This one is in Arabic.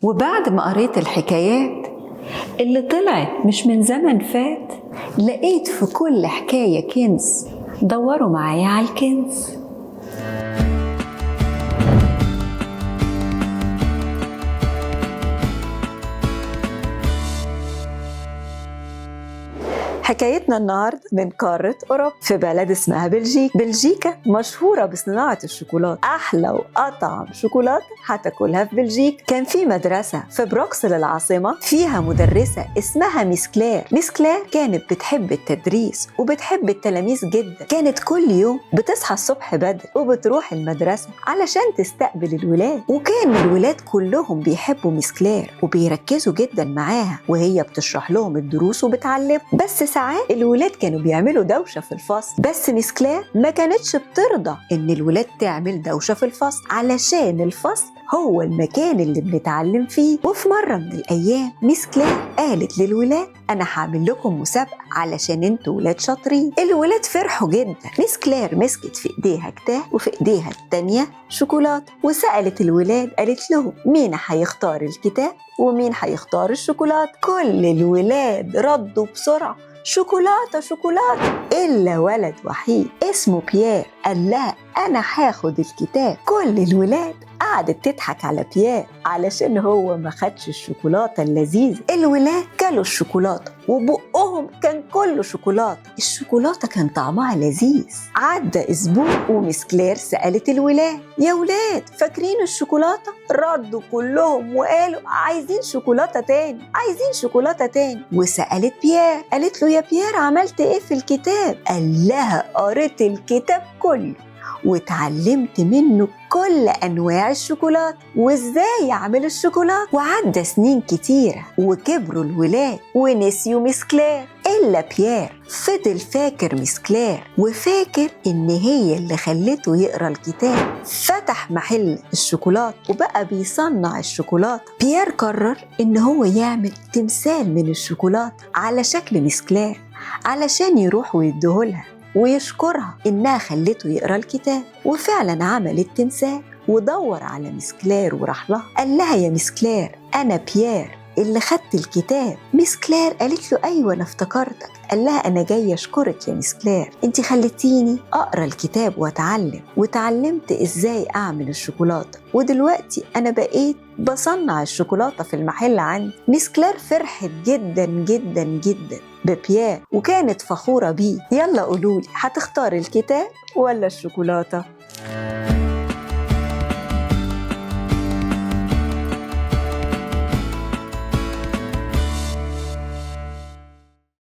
وبعد ما قريت الحكايات اللي طلعت مش من زمن فات، لقيت في كل حكاية كنز. دوروا معايا على الكنز. حكايتنا النهاردة من قارة أوروبا، في بلد اسمها بلجيكا. بلجيكا مشهورة بصناعة الشوكولاتة، أحلى وأطعم شوكولاتة هتاكلها في بلجيكا. كان في مدرسة في بروكسل العاصمة فيها مدرسة اسمها ميس كلير. ميس كلير كانت بتحب التدريس وبتحب التلاميذ جدا. كانت كل يوم بتصحى الصبح بدري وبتروح المدرسة علشان تستقبل الولاد، وكان الولاد كلهم بيحبوا ميس كلير وبيركزوا جدا معاها وهي بتشرح لهم الدروس وبتعلمهم. بس ساعات الولاد كانوا بيعملوا دوشة في الفصل، بس ميس كلير ما كانتش بترضى ان الولاد تعمل دوشة في الفصل، علشان الفصل هو المكان اللي بنتعلم فيه. وفي مرة من الأيام ميس كلير قالت للولاد أنا هعمل لكم مسابقة علشان انتوا ولاد شاطرين. الولاد فرحوا جدا. ميس كلير مسكت في ايديها كتاب وفي ايديها التانية شوكولاتة، وسألت الولاد قالت لهم مين هيختار الكتاب ومين هيختار الشوكولاتة. كل الولاد ردوا بسرعة شوكولاتة شوكولاتة، إلا ولد وحيد اسمه بيير قال لها أنا هاخد الكتاب. كل الولاد قعدت تضحك على بيير علشان هو ما خدش الشوكولاتة اللذيذة. الولاد كلوا الشوكولاتة وبقهم كان كله شوكولاتة. الشوكولاتة كان طعمها لذيذ. عدى أسبوع وميس كلير سألت الولاد يا ولاد فاكرين الشوكولاتة؟ ردوا كلهم وقالوا عايزين شوكولاتة تاني، عايزين شوكولاتة تاني. وسألت بيير قالت له يا بيير عملت ايه في الكتاب؟ قال لها قريت الكتاب كله واتعلمت منه كل أنواع الشوكولاتة وإزاي أعمل الشوكولاتة. وعدى سنين كتيرة وكبروا الولاد ونسيوا ميس كلير، إلا بيير فضل فاكر ميس كلير وفاكر إن هي اللي خلته يقرأ الكتاب. فتح محل الشوكولاتة وبقى بيصنع الشوكولاتة. بيير قرر إن هو يعمل تمثال من الشوكولاتة على شكل ميس كلير علشان يروح ويديهولها ويشكرها إنها خلته يقرأ الكتاب. وفعلا عمل التمثال ودور على ميس كلير وراح لها قال لها يا ميس كلير أنا بيير اللي خدت الكتاب. ميس كلير قالت له أيوة أنا افتكرتك. قال لها أنا جاي أشكرك يا ميس كلير، أنت خلتيني أقرأ الكتاب وأتعلم وتعلمت إزاي أعمل الشوكولاتة، ودلوقتي أنا بقيت بصنع الشوكولاتة في المحل عندي. ميس كلير فرحت جدا جدا جدا ببيير وكانت فخورة بيه. يلا قولولي هتختار الكتاب ولا الشوكولاتة؟